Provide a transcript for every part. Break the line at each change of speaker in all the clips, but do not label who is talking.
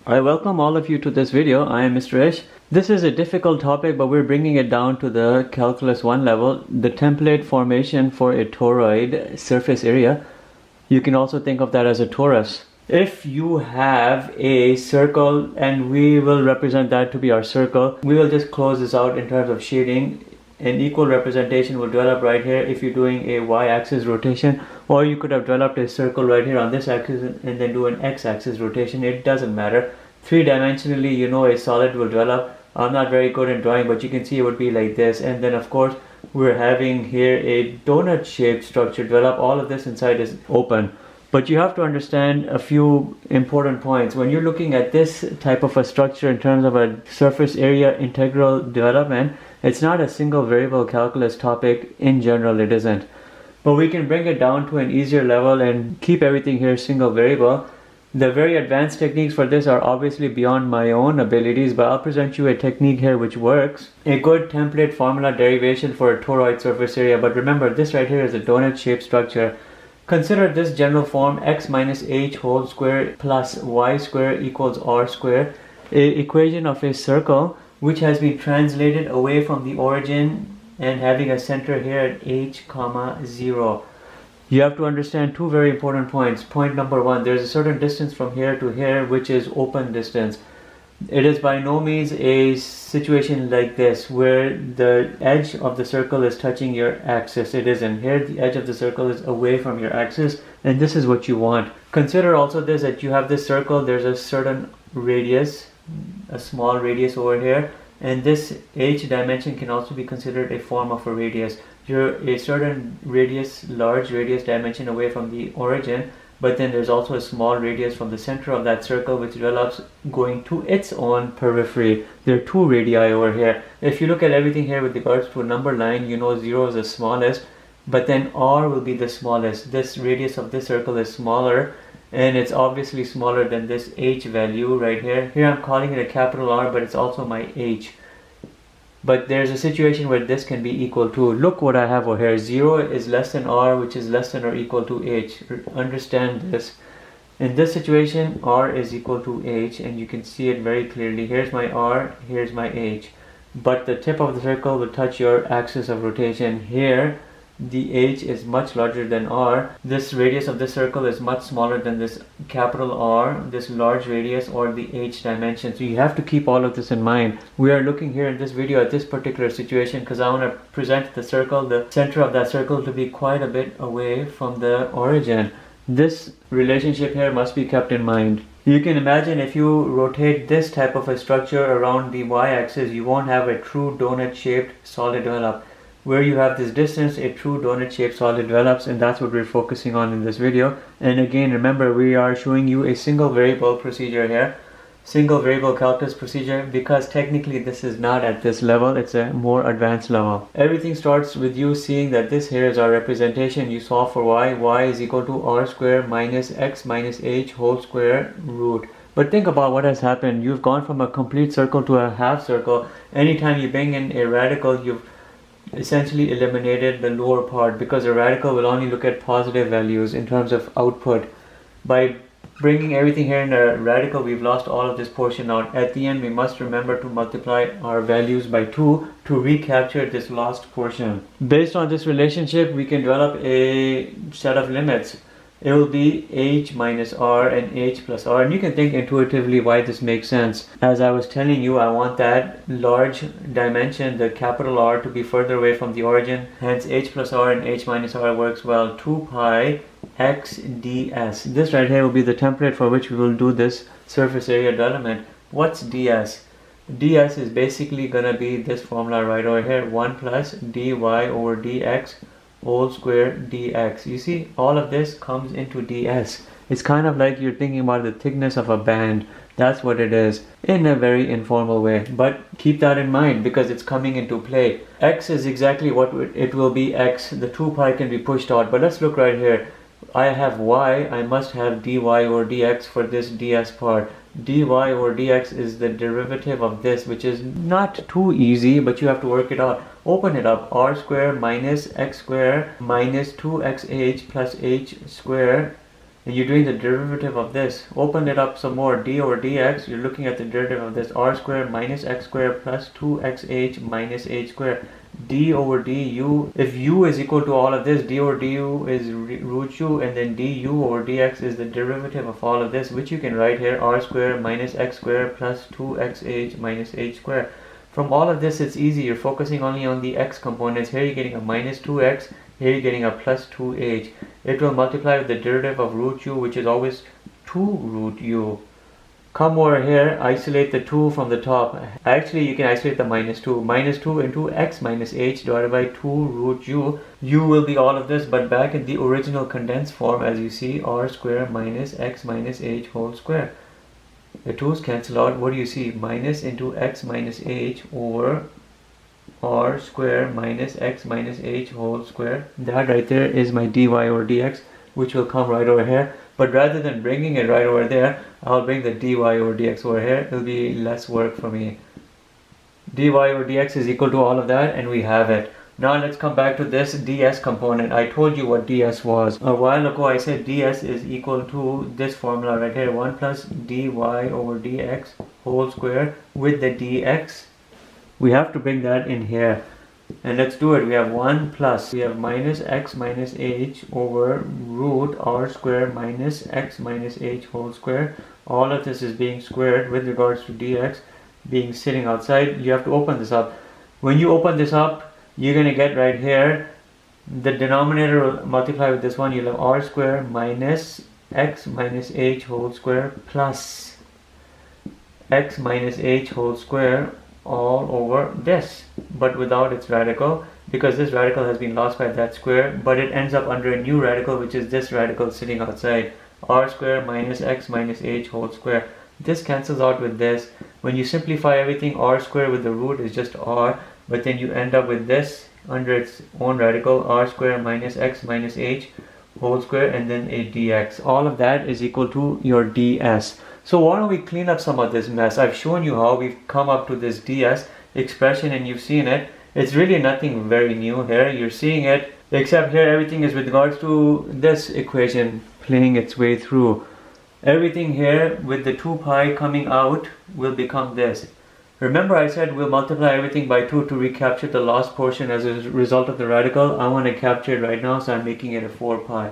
I welcome all of you to this video. I am Mr. Ish. This is a difficult topic, but we're bringing it down to the calculus 1 level. The template formation for a toroid surface area. You can also think of that as a torus. If you have a circle, and we will represent that to be our circle, we will just close this out in terms of shading. An equal representation will develop right here if you're doing a y-axis rotation, or you could have developed a circle right here on this axis and then do an x-axis rotation. It doesn't matter. Three-dimensionally, you know, a solid will develop. I'm not very good in drawing, but you can see it would be like this. And then of course we're having here a donut shaped structure develop. All of this inside is open. But you have to understand a few important points. When you're looking at this type of a structure in terms of a surface area integral development, it's not a single variable calculus topic. In general, it isn't. But we can bring it down to an easier level and keep everything here single variable. The very advanced techniques for this are obviously beyond my own abilities, but I'll present you a technique here which works. A good template formula derivation for a toroid surface area. But remember, this right here is a donut shaped structure. Consider this general form: x minus h whole square plus y square equals r square, an equation of a circle which has been translated away from the origin and having a center here at h comma 0. You have to understand two very important points. Point number one, there's a certain distance from here to here which is open distance. It is by no means a situation like this where the edge of the circle is touching your axis. It isn't. Here the edge of the circle is away from your axis, and this is what you want. Consider also this, that you have this circle, there's a certain radius, a small radius over here, and this h dimension can also be considered a form of a radius. You're a certain radius, large radius dimension away from the origin, but then there's also a small radius from the center of that circle which develops going to its own periphery. There are two radii over here. If you look at everything here with regards to a number line, you know 0 is the smallest, but then r will be the smallest. This radius of this circle is smaller, and it's obviously smaller than this h value right here. Here I'm calling it a capital R, but it's also my h. But there's a situation where this can be equal to, look what I have over here, 0 is less than r, which is less than or equal to h. Understand this. In this situation, r is equal to h, and you can see it very clearly. Here's my r, here's my h. But the tip of the circle will touch your axis of rotation. Here, the h is much larger than r. This radius of this circle is much smaller than this capital R, this large radius, or the h dimension. So you have to keep all of this in mind. We are looking here in this video at this particular situation because I want to present the circle, the center of that circle, to be quite a bit away from the origin. This relationship here must be kept in mind. You can imagine if you rotate this type of a structure around the y-axis, you won't have a true donut shaped solid develop. Where you have this distance, a true donut shaped solid develops, and that's what we're focusing on in this video. And again, remember, we are showing you a single variable procedure here, single variable calculus procedure, because technically this is not at this level, it's a more advanced level. Everything starts with you seeing that this here is our representation. You solve for y is equal to r square minus x minus h whole square root. But think about what has happened. You've gone from a complete circle to a half circle. Anytime you bring in a radical, you've essentially eliminated the lower part, because a radical will only look at positive values in terms of output. By bringing everything here in a radical, we've lost all of this portion out. At the end, we must remember to multiply our values by 2 to recapture this lost portion. Based on this relationship, we can develop a set of limits. It will be h minus r and h plus r, and you can think intuitively why this makes sense. As I was telling you, I want that large dimension, the capital R, to be further away from the origin, hence h plus r and h minus r works well. 2 pi x ds. This right here will be the template for which we will do this surface area development. What's ds? ds is basically gonna be this formula right over here, 1 plus dy over dx whole square dx. You see, all of this comes into ds. It's kind of like you're thinking about the thickness of a band. That's what it is, in a very informal way. But keep that in mind because it's coming into play. X is exactly what it will be x. The 2 pi can be pushed out. But let's look right here. I have y, I must have dy over dx for this ds part. dy over dx is the derivative of this, which is not too easy, but you have to work it out. Open it up. R square minus x square minus 2xh plus h square and you're doing the derivative of this. Open it up some more. D over dx, you're looking at the derivative of this. R squared minus x squared plus 2xh minus h squared. D over du, if u is equal to all of this, d over du is root u, and then du over dx is the derivative of all of this, which you can write here, r squared minus x squared plus 2xh minus h squared. From all of this, it's easy. You're focusing only on the x components. Here you're getting a minus 2x, here you're getting a plus 2h. It will multiply with the derivative of root u, which is always 2 root u. Come over here, isolate the 2 from the top. Actually, you can isolate the minus 2. Minus 2 into x minus h divided by 2 root u. U will be all of this, but back in the original condensed form, as you see, r square minus x minus h whole square. The 2's cancel out. What do you see? Minus into x minus h over r square minus x minus h whole square. That right there is my dy over dx, which will come right over here. But rather than bringing it right over there, I'll bring the dy over dx over here. It'll be less work for me. Dy over dx is equal to all of that, and we have it. Now let's come back to this ds component. I told you what ds was. A while ago I said ds is equal to this formula right here. 1 plus dy over dx whole square with the dx. We have to bring that in here. And let's do it. We have 1 plus, we have minus x minus h over root r square minus x minus h whole square. All of this is being squared with regards to dx being sitting outside. You have to open this up. When you open this up, you're going to get right here, the denominator will multiply with this one. You'll have r square minus x minus h whole square plus x minus h whole square all over this, but without its radical, because this radical has been lost by that square, but it ends up under a new radical, which is this radical sitting outside. R square minus x minus h whole square. This cancels out with this. When you simplify everything, r square with the root is just r, but then you end up with this under its own radical, r square minus x minus h whole square, and then a dx. All of that is equal to your ds. So why don't we clean up some of this mess? I've shown you how we've come up to this ds expression, and you've seen it. It's really nothing very new here. You're seeing it, except here everything is with regards to this equation playing its way through. Everything here with the 2 pi coming out will become this. Remember I said we'll multiply everything by 2 to recapture the lost portion as a result of the radical. I want to capture it right now, so I'm making it a 4 pi.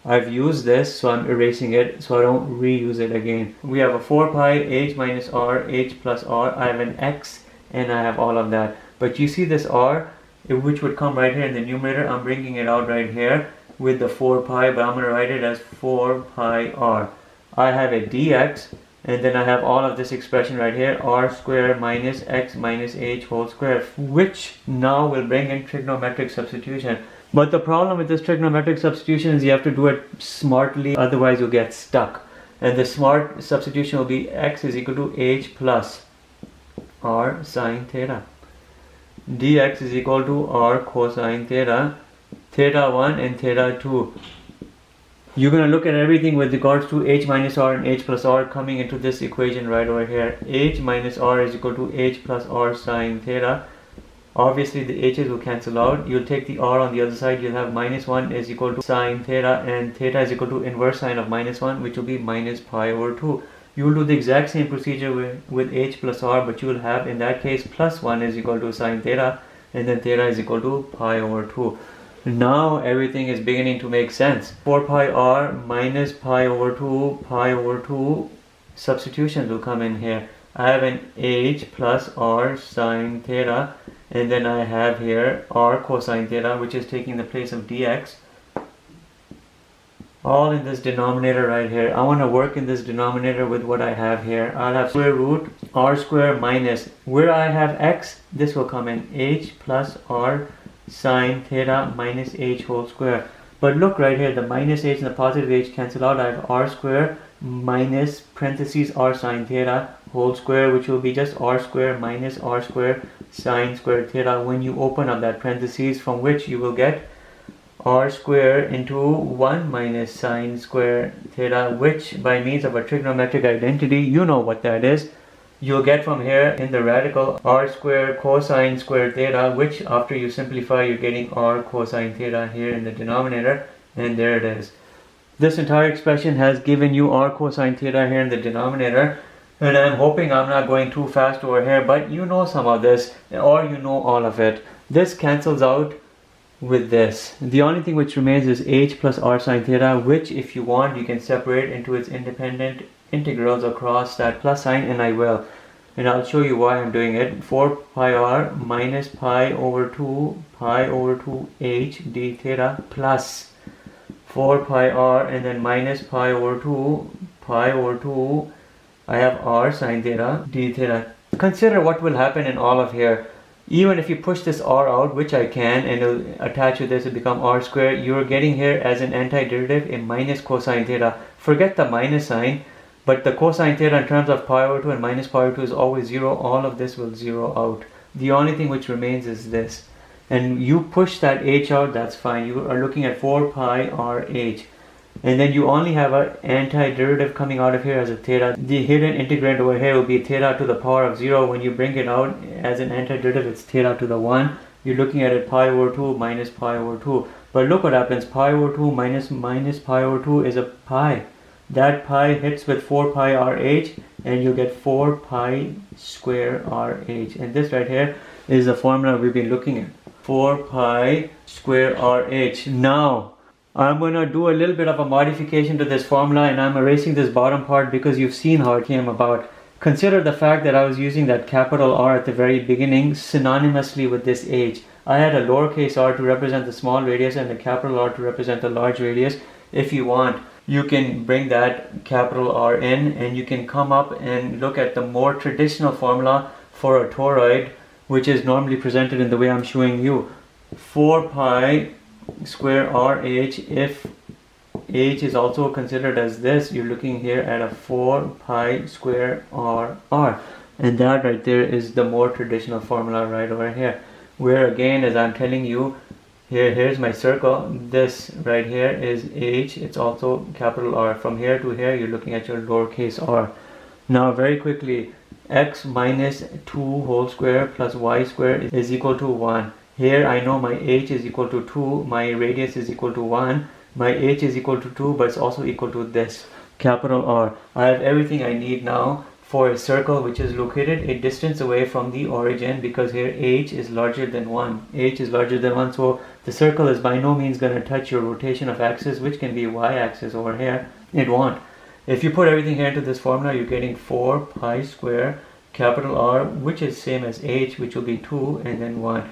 I've used this, so I'm erasing it so I don't reuse it again. We have a 4 pi, h minus r, h plus r. I have an x, and I have all of that. But you see this r, which would come right here in the numerator. I'm bringing it out right here with the 4 pi, but I'm going to write it as 4 pi r. I have a dx, and then I have all of this expression right here, r square minus x minus h whole square, which now will bring in trigonometric substitution. But the problem with this trigonometric substitution is you have to do it smartly, otherwise you'll get stuck. And the smart substitution will be x is equal to h plus r sine theta. Dx is equal to r cosine theta, theta 1 and theta 2. You're going to look at everything with regards to h minus r and h plus r coming into this equation right over here. H minus r is equal to h plus r sine theta. Obviously the h's will cancel out. You'll take the r on the other side. You'll have minus 1 is equal to sine theta, and theta is equal to inverse sine of minus 1, which will be minus pi over 2. You will do the exact same procedure with h plus r, but you will have in that case plus 1 is equal to sine theta, and then theta is equal to pi over 2. Now everything is beginning to make sense. 4 pi r minus pi over 2 substitutions will come in here. I have an h plus r sine theta, and then I have here r cosine theta, which is taking the place of dx. All in this denominator right here. I want to work in this denominator with what I have here. I'll have square root r square minus, where I have x, this will come in h plus r sine theta minus h whole square. But look right here, the minus h and the positive h cancel out. I have r square minus parentheses r sine theta whole square, which will be just r square minus r square sine square theta when you open up that parentheses, from which you will get r square into 1 minus sine square theta, which by means of a trigonometric identity, you know what that is. You'll get from here in the radical r square cosine square theta, which after you simplify you're getting r cosine theta here in the denominator, and there it is. This entire expression has given you r cosine theta here in the denominator, and I'm hoping I'm not going too fast over here, but you know some of this, or you know all of it. This cancels out with this. The only thing which remains is h plus r sine theta, which if you want you can separate into its independent integrals across that plus sign, and I will. And I'll show you why I'm doing it. 4 pi r minus pi over 2 h d theta plus 4 pi r and then minus pi over 2 I have r sine theta d theta. Consider what will happen in all of here. Even if you push this r out, which I can, and it'll attach to this, it become r squared, you're getting here as an antiderivative a minus cosine theta. Forget the minus sign, but the cosine theta in terms of pi over 2 and minus pi over 2 is always 0. All of this will 0 out. The only thing which remains is this. And you push that h out, that's fine. You are looking at 4 pi r h. And then you only have an antiderivative coming out of here as a theta. The hidden integrand over here will be theta to the power of 0. When you bring it out as an antiderivative, it's theta to the 1. You're looking at it pi over 2 minus pi over 2. But look what happens. Pi over 2 minus pi over 2 is a pi. That pi hits with 4 pi rh, and you get 4 pi square rh. And this right here is the formula we've been looking at. 4 pi square rh. Now, I'm going to do a little bit of a modification to this formula, and I'm erasing this bottom part because you've seen how it came about. Consider the fact that I was using that capital R at the very beginning synonymously with this h. I had a lowercase r to represent the small radius and a capital R to represent the large radius. If you want, you can bring that capital R in, and you can come up and look at the more traditional formula for a toroid, which is normally presented in the way I'm showing you. 4 pi square rh. If h is also considered as this, you're looking here at a 4 pi square r, and that right there is the more traditional formula right over here, where again, as I'm telling you, here's my circle. This right here is h. It's also capital R. From here to here, you're looking at your lowercase r. Now very quickly, x minus 2 whole square plus y square is equal to 1. Here I know my h is equal to 2, my radius is equal to 1, my h is equal to 2, but it's also equal to this, capital R. I have everything I need now for a circle which is located a distance away from the origin, because here h is larger than 1. H is larger than 1, so the circle is by no means going to touch your rotation of axis, which can be y-axis over here. It won't. If you put everything here into this formula, you're getting 4 pi square capital R, which is same as h, which will be 2, and then 1.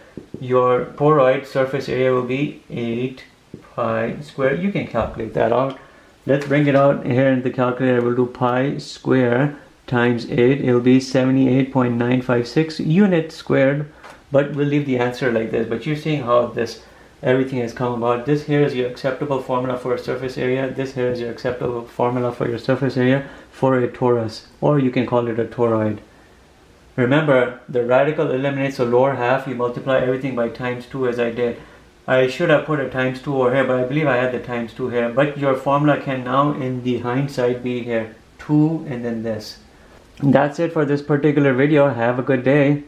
Your toroid surface area will be 8 pi square. You can calculate that out. Let's bring it out here in the calculator. We'll do pi square times 8. It'll be 78.956 units squared, but we'll leave the answer like this. But you're seeing how this everything has come about. This here is your acceptable formula for a surface area. This here is your acceptable formula for your surface area for a torus, or you can call it a toroid. Remember, the radical eliminates the lower half. You multiply everything by times 2 as I did. I should have put a times 2 over here, but I believe I had the times 2 here. But your formula can now, in the hindsight, be here 2 and then this. That's it for this particular video. Have a good day.